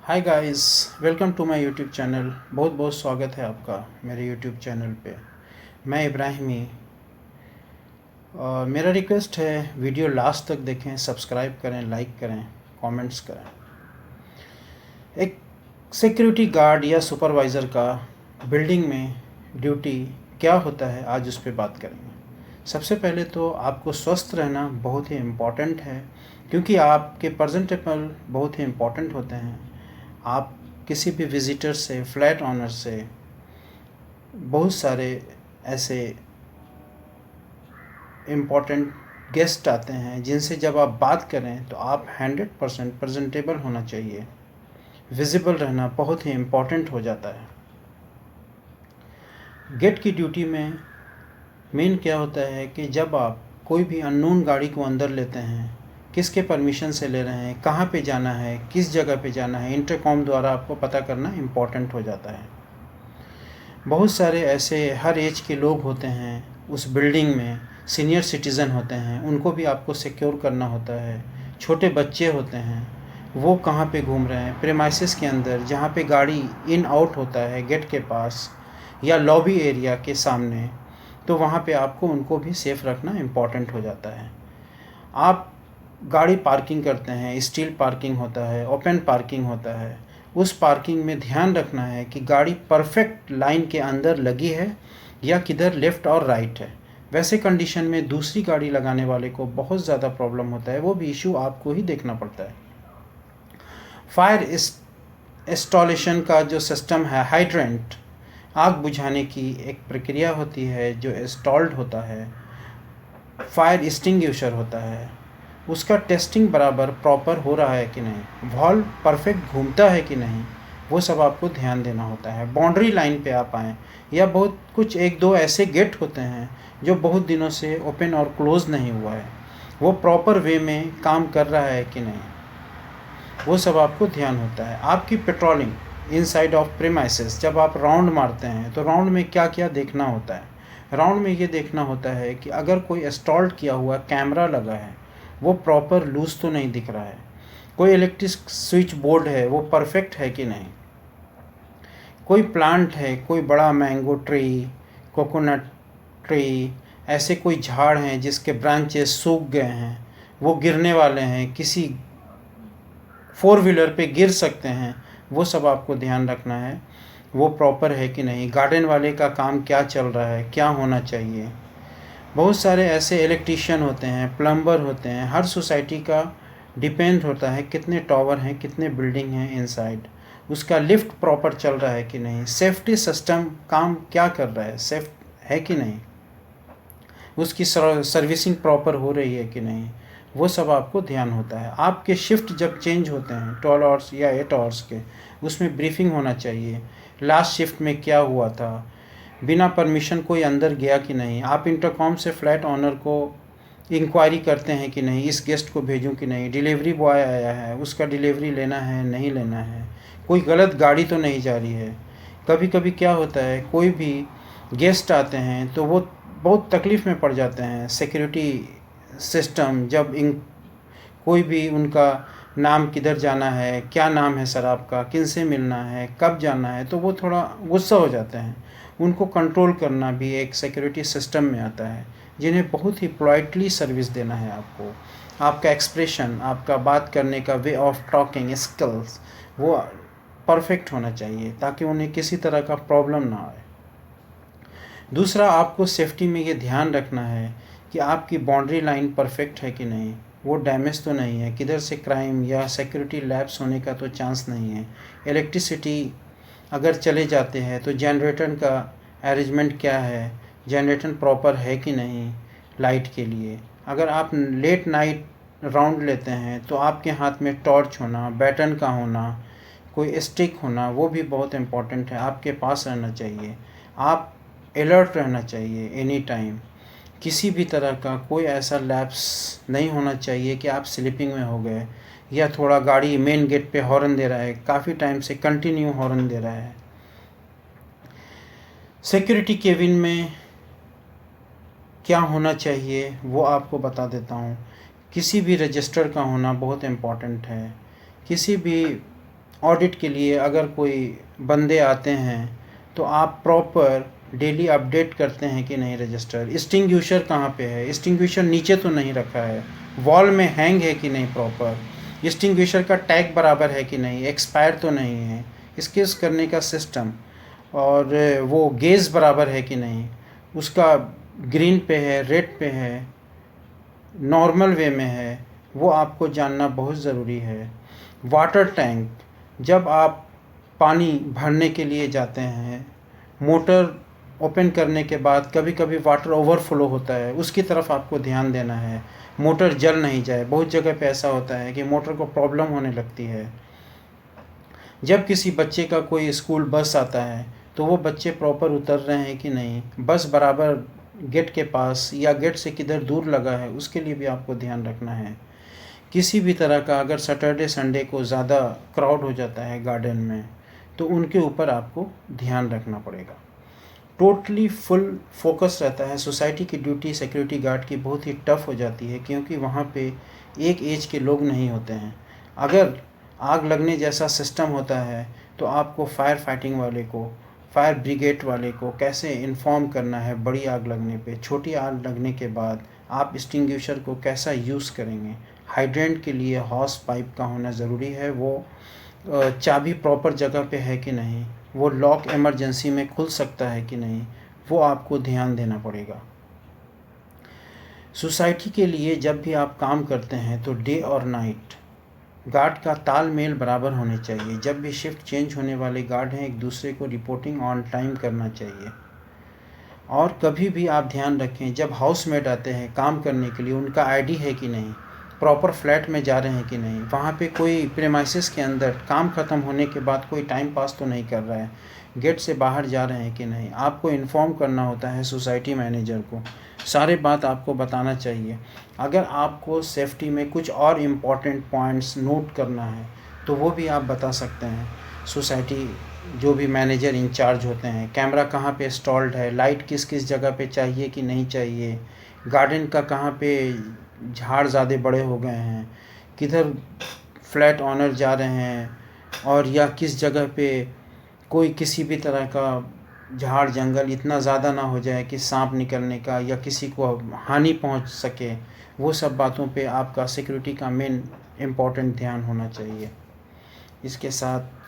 Hi guys, welcome to my YouTube channel. बहुत बहुत स्वागत है आपका मेरे यूट्यूब चैनल पे। मैं इब्राहिमी और मेरा रिक्वेस्ट है वीडियो लास्ट तक देखें, सब्सक्राइब करें, लाइक करें, कमेंट्स करें। एक सिक्योरिटी गार्ड या सुपरवाइज़र का बिल्डिंग में ड्यूटी क्या होता है, आज उस पर बात करेंगे। सबसे पहले तो आपको स्वस्थ रहना बहुत ही इम्पॉर्टेंट है, क्योंकि आपके प्रेजेंटेबल बहुत ही इम्पॉर्टेंट होते हैं। आप किसी भी विज़िटर से, फ्लैट ऑनर से, बहुत सारे ऐसे इम्पॉर्टेंट गेस्ट आते हैं जिनसे जब आप बात करें तो आप 100% प्रेजेंटेबल होना चाहिए। विजिबल रहना बहुत ही इम्पॉर्टेंट हो जाता है। गेट की ड्यूटी में मेन क्या होता है कि जब आप कोई भी अननोन गाड़ी को अंदर लेते हैं, किसके परमिशन से ले रहे हैं, कहाँ पे जाना है, किस जगह पे जाना है, इंटरकॉम द्वारा आपको पता करना इम्पॉर्टेंट हो जाता है। बहुत सारे ऐसे हर एज के लोग होते हैं उस बिल्डिंग में, सीनियर सिटीज़न होते हैं, उनको भी आपको सिक्योर करना होता है। छोटे बच्चे होते हैं, वो कहाँ पे घूम रहे हैं प्रेमाइसेस के अंदर, जहाँ पे गाड़ी इन आउट होता है गेट के पास या लॉबी एरिया के सामने, तो वहाँ पे आपको उनको भी सेफ़ रखना इम्पॉर्टेंट हो जाता है। आप गाड़ी पार्किंग करते हैं, स्टील पार्किंग होता है, ओपन पार्किंग होता है। उस पार्किंग में ध्यान रखना है कि गाड़ी परफेक्ट लाइन के अंदर लगी है या किधर लेफ़्ट और राइट है। वैसे कंडीशन में दूसरी गाड़ी लगाने वाले को बहुत ज़्यादा प्रॉब्लम होता है, वो भी इशू आपको ही देखना पड़ता है। फायर इंस्टॉलेशन का जो सिस्टम है, हाइड्रेंट, आग बुझाने की एक प्रक्रिया होती है जो इंस्टॉल्ड होता है। फायर एक्सटिंग्विशर होता है, उसका टेस्टिंग बराबर प्रॉपर हो रहा है कि नहीं, वॉल्व परफेक्ट घूमता है कि नहीं, वो सब आपको ध्यान देना होता है। बाउंड्री लाइन पे आप आएँ, या बहुत कुछ एक दो ऐसे गेट होते हैं जो बहुत दिनों से ओपन और क्लोज़ नहीं हुआ है, वो प्रॉपर वे में काम कर रहा है कि नहीं, वो सब आपको ध्यान होता है। आपकी पेट्रोलिंग इनसाइड ऑफ प्रेमाइसेस, जब आप राउंड मारते हैं तो राउंड में क्या क्या देखना होता है। राउंड में ये देखना होता है कि अगर कोई इंस्टॉल्ड किया हुआ कैमरा लगा है वो प्रॉपर लूज तो नहीं दिख रहा है, कोई इलेक्ट्रिक स्विच बोर्ड है वो परफेक्ट है कि नहीं, कोई प्लांट है, कोई बड़ा मैंगो ट्री, कोकोनट ट्री, ऐसे कोई झाड़ हैं जिसके ब्रांचेस सूख गए हैं, वो गिरने वाले हैं, किसी फोर व्हीलर पे गिर सकते हैं, वो सब आपको ध्यान रखना है, वो प्रॉपर है कि नहीं। गार्डन वाले का काम क्या चल रहा है, क्या होना चाहिए। बहुत सारे ऐसे इलेक्ट्रीशियन होते हैं, प्लम्बर होते हैं, हर सोसाइटी का डिपेंड होता है कितने टावर हैं, कितने बिल्डिंग हैं इनसाइड, उसका लिफ्ट प्रॉपर चल रहा है कि नहीं, सेफ्टी सिस्टम काम क्या कर रहा है, सेफ है कि नहीं, उसकी सर्विसिंग प्रॉपर हो रही है कि नहीं, वो सब आपको ध्यान होता है। आपके शिफ्ट जब चेंज होते हैं 12 आवर्स या 8 आवर्स के, उसमें ब्रीफिंग होना चाहिए, लास्ट शिफ्ट में क्या हुआ था, बिना परमिशन कोई अंदर गया कि नहीं। आप इंटरकॉम से फ्लैट ऑनर को इंक्वायरी करते हैं कि नहीं, इस गेस्ट को भेजूं कि नहीं, डिलीवरी बॉय आया है उसका डिलीवरी लेना है नहीं लेना है, कोई गलत गाड़ी तो नहीं जा रही है। कभी कभी क्या होता है, कोई भी गेस्ट आते हैं तो वो बहुत तकलीफ़ में पड़ जाते हैं। सिक्योरिटी सिस्टम जब इन कोई भी उनका नाम, किधर जाना है, क्या नाम है सर आपका, किन से मिलना है, कब जाना है, तो वो थोड़ा गुस्सा हो जाते हैं। उनको कंट्रोल करना भी एक सिक्योरिटी सिस्टम में आता है, जिन्हें बहुत ही पोलाइटली सर्विस देना है आपको। आपका एक्सप्रेशन, आपका बात करने का वे ऑफ टॉकिंग स्किल्स, वो परफेक्ट होना चाहिए ताकि उन्हें किसी तरह का प्रॉब्लम ना आए। दूसरा, आपको सेफ्टी में ये ध्यान रखना है कि आपकी बाउंड्री लाइन परफेक्ट है कि नहीं, वो डैमेज तो नहीं है, किधर से क्राइम या सिक्योरिटी लैप्स होने का तो चांस नहीं है। इलेक्ट्रिसिटी अगर चले जाते हैं तो जनरेटर का अरेंजमेंट क्या है, जनरेटर प्रॉपर है कि नहीं लाइट के लिए। अगर आप लेट नाइट राउंड लेते हैं तो आपके हाथ में टॉर्च होना, बैटन का होना, कोई स्टिक होना, वो भी बहुत इम्पोर्टेंट है, आपके पास रहना चाहिए। आप अलर्ट रहना चाहिए एनी टाइम, किसी भी तरह का कोई ऐसा लैप्स नहीं होना चाहिए कि आप स्लीपिंग में हो गए, या थोड़ा गाड़ी मेन गेट पे हॉर्न दे रहा है, काफ़ी टाइम से कंटिन्यू हॉर्न दे रहा है। सिक्योरिटी केबिन में क्या होना चाहिए वो आपको बता देता हूँ। किसी भी रजिस्टर का होना बहुत इम्पॉर्टेंट है। किसी भी ऑडिट के लिए अगर कोई बंदे आते हैं तो आप प्रॉपर डेली अपडेट करते हैं कि नहीं रजिस्टर। एक्सटिंग्विशर कहाँ पे है, एक्सटिंग्विशर नीचे तो नहीं रखा है, वॉल में हैंग है कि नहीं प्रॉपर, एक्सटिंग्विशर का टैग बराबर है कि नहीं, एक्सपायर तो नहीं है, इसके करने का सिस्टम, और वो गेज बराबर है कि नहीं, उसका ग्रीन पे है, रेड पे है, नॉर्मल वे में है, वो आपको जानना बहुत ज़रूरी है। वाटर टैंक, जब आप पानी भरने के लिए जाते हैं, मोटर ओपन करने के बाद कभी कभी वाटर ओवरफ्लो होता है, उसकी तरफ आपको ध्यान देना है, मोटर जल नहीं जाए। बहुत जगह पे ऐसा होता है कि मोटर को प्रॉब्लम होने लगती है। जब किसी बच्चे का कोई स्कूल बस आता है तो वो बच्चे प्रॉपर उतर रहे हैं कि नहीं, बस बराबर गेट के पास या गेट से किधर दूर लगा है, उसके लिए भी आपको ध्यान रखना है। किसी भी तरह का अगर सैटरडे संडे को ज़्यादा क्राउड हो जाता है गार्डन में तो उनके ऊपर आपको ध्यान रखना पड़ेगा। टोटली फुल फोकस रहता है। सोसाइटी की ड्यूटी सिक्योरिटी गार्ड की बहुत ही टफ हो जाती है, क्योंकि वहाँ पे एक एज के लोग नहीं होते हैं। अगर आग लगने जैसा सिस्टम होता है तो आपको फायर फाइटिंग वाले को, फायर ब्रिगेड वाले को कैसे इन्फॉर्म करना है बड़ी आग लगने पे, छोटी आग लगने के बाद आप एक्सटिंग्विशर को कैसा यूज़ करेंगे। हाइड्रेंट के लिए हॉस पाइप का होना ज़रूरी है, वो चाबी प्रॉपर जगह पे है कि नहीं, वो लॉक इमरजेंसी में खुल सकता है कि नहीं, वो आपको ध्यान देना पड़ेगा। सोसाइटी के लिए जब भी आप काम करते हैं तो डे और नाइट गार्ड का तालमेल बराबर होने चाहिए। जब भी शिफ्ट चेंज होने वाले गार्ड हैं, एक दूसरे को रिपोर्टिंग ऑन टाइम करना चाहिए। और कभी भी आप ध्यान रखें, जब हाउसमेट आते हैं काम करने के लिए, उनका आईडी है कि नहीं, प्रॉपर फ्लैट में जा रहे हैं कि नहीं, वहाँ पे कोई प्रेमाइसिस के अंदर काम ख़त्म होने के बाद कोई टाइम पास तो नहीं कर रहा है, गेट से बाहर जा रहे हैं कि नहीं, आपको इन्फॉर्म करना होता है सोसाइटी मैनेजर को। सारे बात आपको बताना चाहिए। अगर आपको सेफ्टी में कुछ और इम्पॉर्टेंट पॉइंट्स नोट करना है तो वो भी आप बता सकते हैं। सोसाइटी जो भी मैनेजर इंचार्ज होते हैं, कैमरा कहाँ पे इंस्टॉल्ड है, लाइट किस किस जगह पे चाहिए कि नहीं चाहिए, गार्डन का कहाँ पे झाड़ ज़्यादा बड़े हो गए हैं, किधर फ्लैट ऑनर जा रहे हैं, और या किस जगह पे कोई किसी भी तरह का झाड़ जंगल इतना ज़्यादा ना हो जाए कि सांप निकलने का या किसी को हानि पहुंच सके। वो सब बातों पे आपका सिक्योरिटी का मेन इम्पोर्टेंट ध्यान होना चाहिए। इसके साथ